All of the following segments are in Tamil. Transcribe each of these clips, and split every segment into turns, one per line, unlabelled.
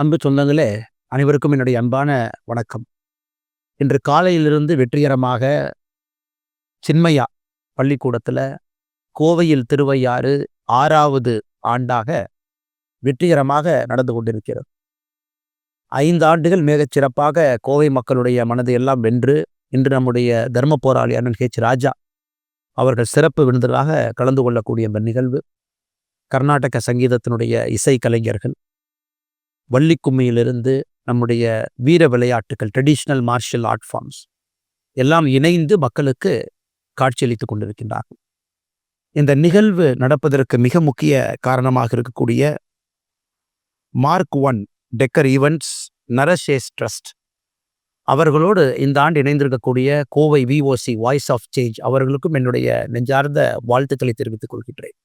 அன்பு சொந்தங்களே, அனைவருக்கும் என்னுடைய அன்பான வணக்கம். இன்று காலையிலிருந்து வெற்றிகரமாக சின்மயா பள்ளிக்கூடத்துல கோவையில் திருவையாறு 6வது ஆண்டாக வெற்றிகரமாக நடந்து கொண்டிருக்கிறது. 5 ஆண்டுகள் மிகச் சிறப்பாக கோவை மக்களுடைய மனதை எல்லாம் வென்று, இன்று நம்முடைய தர்ம போராளி அண்ணன் ராஜா அவர்கள் சிறப்பு விருந்தினராக கலந்து கொள்ளக்கூடிய இந்த நிகழ்வு, கர்நாடக சங்கீதத்தினுடைய இசை கலைஞர்கள், வள்ளிக்கும்மியிலிருந்து நம்முடைய வீர விளையாட்டுகள், ட்ரெடிஷ்னல் மார்ஷியல் ஆர்ட் ஃபார்ம்ஸ் எல்லாம் இணைந்து மக்களுக்கு காட்சியளித்துக் கொண்டிருக்கின்றார்கள். இந்த நிகழ்வு நடப்பதற்கு மிக முக்கிய காரணமாக இருக்கக்கூடிய மார்க் 1 டெக்கர் ஈவெண்ட்ஸ் நரசேஸ் ட்ரஸ்ட் அவர்களோடு இந்த ஆண்டு இணைந்திருக்கக்கூடிய Kovai VOC voice of change அவர்களுக்கும் என்னுடைய நெஞ்சார்ந்த வாழ்த்துக்களை தெரிவித்துக் கொள்கின்றேன்.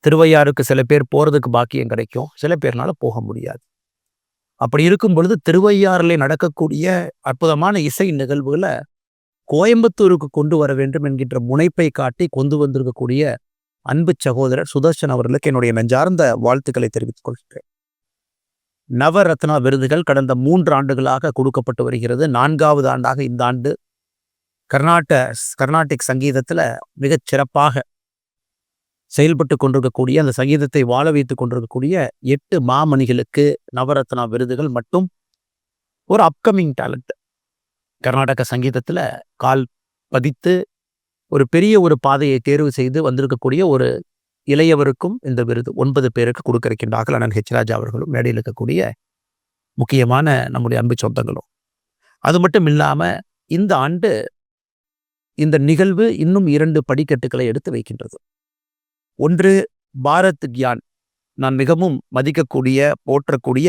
திருவையாறுக்கு சில பேர் போகிறதுக்கு பாக்கியம் கிடைக்கும், சில பேர்னால போக முடியாது. அப்படி இருக்கும் பொழுது திருவையாறில் நடக்கக்கூடிய அற்புதமான இசை நிகழ்வுகளை கோயம்புத்தூருக்கு கொண்டு வர வேண்டும் என்கின்ற முனைப்பை காட்டி கொண்டு வந்திருக்கக்கூடிய அன்பு சகோதரர் சுதர்ஷன் அவர்களுக்கு என்னுடைய நெஞ்சார்ந்த வாழ்த்துக்களை தெரிவித்துக் கொள்கிறேன். நவரத்னா விருதுகள் கடந்த 3 ஆண்டுகளாக கொடுக்கப்பட்டு வருகிறது. 4வது ஆண்டாக இந்த ஆண்டு கர்நாடிக் சங்கீதத்தில் மிகச் சிறப்பாக செயல்பட்டு கொண்டிருக்கக்கூடிய, அந்த சங்கீதத்தை வாழ வைத்துக் கொண்டிருக்கக்கூடிய 8 மாமணிகளுக்கு நவரத்னா விருதுகள் மட்டும் ஒரு அப்கமிங் டேலண்ட் கர்நாடக சங்கீதத்தில் கால் பதித்து ஒரு பெரிய ஒரு பாதையை தேர்வு செய்து வந்திருக்கக்கூடிய ஒரு இளையவருக்கும் இந்த விருது 9 பேருக்கு கொடுக்க இருக்கின்றார்கள். அண்ணன் ராஜா அவர்களும் மேடையில் இருக்கக்கூடிய முக்கியமான நம்முடைய அன்பு சொந்தங்களும். அது மட்டும் இல்லாமல் இந்த ஆண்டு இந்த நிகழ்வு இன்னும் 2 படிக்கட்டுகளை எடுத்து வைக்கின்றது. ஒன்று, பாரத் கியான், நான் மிகவும் மதிக்கக்கூடிய போற்றக்கூடிய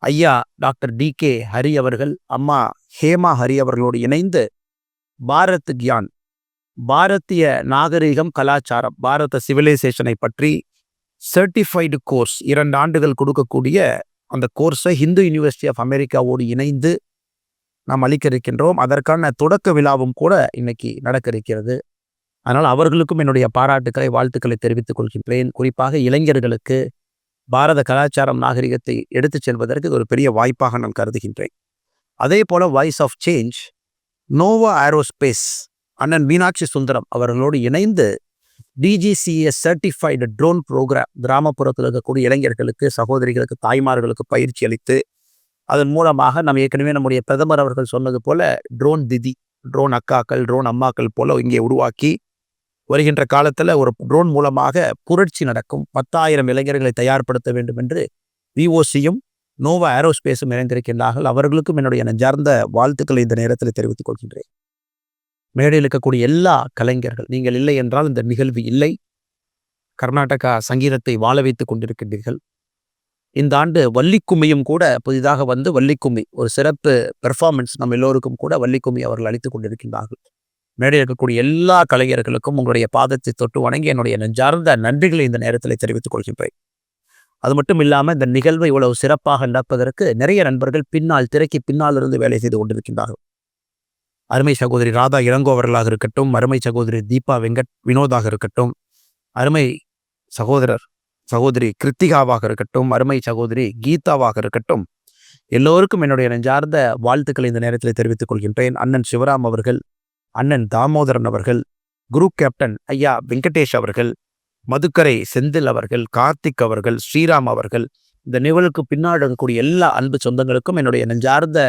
ஐயா டாக்டர் DK ஹரி அவர்கள், அம்மா ஹேமா ஹரி அவர்களோடு இணைந்து பாரத் கியான், பாரதிய நாகரிகம் கலாச்சாரம், பாரத சிவிலைசேஷனை பற்றி சர்டிஃபைடு கோர்ஸ் 2 ஆண்டுகள் கொடுக்கக்கூடிய அந்த கோர்ஸை ஹிந்து யூனிவர்சிட்டி ஆஃப் அமெரிக்காவோடு இணைந்து நாம் அளிக்க இருக்கின்றோம். அதற்கான தொடக்க விழாவும் கூட இன்னைக்கு நடக்க இருக்கிறது. அதனால் அவர்களுக்கும் என்னுடைய பாராட்டுக்களை, வாழ்த்துக்களை தெரிவித்துக் கொள்கின்றேன். குறிப்பாக இளைஞர்களுக்கு பாரத கலாச்சாரம் நாகரிகத்தை எடுத்துச் செல்வதற்கு இது ஒரு பெரிய வாய்ப்பாக நான் கருதுகின்றேன். அதே போல voice of change, Nova Aerospace அண்ணன் மீனாட்சி சுந்தரம் அவர்களோடு இணைந்து DGCA சர்டிஃபைடு ட்ரோன் ப்ரோக்ராம் கிராமப்புறத்தில் இருக்கக்கூடிய இளைஞர்களுக்கு, சகோதரிகளுக்கு, தாய்மார்களுக்கு பயிற்சி அளித்து, அதன் மூலமாக நம்ம ஏற்கனவே நம்முடைய பிரதமர் அவர்கள் சொன்னது போல ட்ரோன் திதி, ட்ரோன் அக்காக்கள், ட்ரோன் அம்மாக்கள் போல இங்கே உருவாக்கி வருகின்ற காலத்தில் ஒரு ட்ரோன் மூலமாக புரட்சி நடக்கும். 10,000 இளைஞர்களை தயார்படுத்த வேண்டும் என்று விஓசியும் நோவா ஏரோஸ்பேஸும் இணைந்திருக்கின்றார்கள். அவர்களுக்கும் என்னுடைய நெஞ்சார்ந்த வாழ்த்துக்களை இந்த நேரத்தில் தெரிவித்துக் கொள்கின்றேன். மேடையில் இருக்கக்கூடிய எல்லா கலைஞர்கள், நீங்கள் இல்லை என்றால் இந்த நிகழ்வு இல்லை. கர்நாடகா சங்கீதத்தை வாழ வைத்துக் கொண்டிருக்கின்றீர்கள். இந்த ஆண்டு வள்ளிக்கும்மியும் கூட புதிதாக வந்து வள்ளிக்கும்மி ஒரு சிறப்பு பெர்ஃபார்மன்ஸ் நம்ம எல்லோருக்கும் கூட வள்ளிக்கும்மி அவர்கள் அளித்துக் கொண்டிருக்கின்றார்கள். மேடையில் இருக்கக்கூடிய எல்லா கலைஞர்களுக்கும் உங்களுடைய பாதத்தை தொட்டு வணங்கி என்னுடைய நெஞ்சார்ந்த நன்றிகளை இந்த நேரத்தில் தெரிவித்துக் கொள்கின்றேன். அது மட்டும் இல்லாமல் இந்த நிகழ்வை இவ்வளவு சிறப்பாக நடப்பதற்கு நிறைய நண்பர்கள் பின்னால், திரைக்கு பின்னால் இருந்து வேலை செய்து கொண்டிருக்கின்றார்கள். அருமை சகோதரி ராதா இளங்கோ அவர்களாக இருக்கட்டும், அருமை சகோதரி தீபா வினோதாக இருக்கட்டும், அருமை சகோதரி கிருத்திகாவாக இருக்கட்டும், அருமை சகோதரி கீதாவாக இருக்கட்டும், எல்லோருக்கும் என்னுடைய நெஞ்சார்ந்த வாழ்த்துக்களை இந்த நேரத்தில் தெரிவித்துக் கொள்கின்றேன். அண்ணன் சிவராம் அவர்கள், அண்ணன் தாமோதரன் அவர்கள், குரூப் கேப்டன் ஐயா வெங்கடேஷ் அவர்கள், மதுக்கரை செந்தில் அவர்கள், கார்த்திக் அவர்கள், ஸ்ரீராம் அவர்கள், இந்த நிகழ்வுக்கு பின்னாடி இருக்கக்கூடிய எல்லா அன்பு சொந்தங்களுக்கும் என்னுடைய நெஞ்சார்ந்த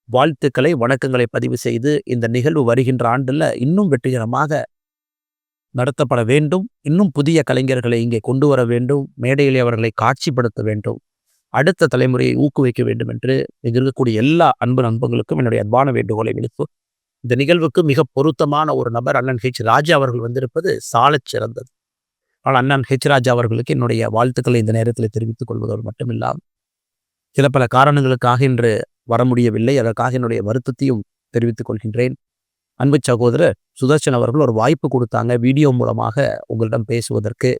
வாழ்த்துக்களை, வணக்கங்களை பதிவு செய்து இந்த நிகழ்வு வருகின்ற ஆண்டில் இன்னும் வெற்றிகரமாக நடத்தப்பட வேண்டும். இன்னும் புதிய கலைஞர்களை இங்கே கொண்டு வர வேண்டும். மேடையிலே அவர்களை காட்சிப்படுத்த வேண்டும். அடுத்த தலைமுறையை ஊக்குவிக்க வேண்டும் என்று இங்கு இருக்கக்கூடிய எல்லா அன்பு நண்பர்களுக்கும் என்னுடைய அன்பான வேண்டுகோளை விடுத்து, இந்த நிகழ்வுக்கு மிக பொருத்தமான ஒரு நபர் அண்ணன் ராஜா அவர்கள் வந்திருப்பது சாலச் சிறந்தது. ஆனால் அண்ணன் ராஜா அவர்களுக்கு என்னுடைய வாழ்த்துக்களை இந்த நேரத்தில் தெரிவித்துக் கொள்வதோடு மட்டுமில்லாமல் சில பல காரணங்களுக்காக இன்று வர முடியவில்லை. அதற்காக என்னுடைய வருத்தத்தையும் தெரிவித்துக் கொள்கின்றேன். அன்பு சகோதரர் சுதர்ஷன் அவர்கள் ஒரு வாய்ப்பு கொடுத்தாங்க வீடியோ மூலமாக உங்களிடம் பேசுவதற்கு.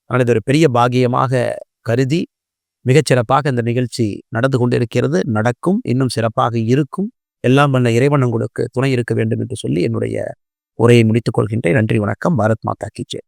ஆனால் இது ஒரு பெரிய பாகியமாக கருதி மிகச்சிறப்பாக இந்த நிகழ்ச்சி நடந்து கொண்டிருக்கிறது, நடக்கும், இன்னும் சிறப்பாக இருக்கும். எல்லாம் வல்ல இறைவன் உங்களுக்கு துணை இருக்க வேண்டும் என்று சொல்லி என்னுடைய உரையை முடித்துக் கொள்கின்றேன். நன்றி, வணக்கம். பாரத் மாதா கி ஜெய்.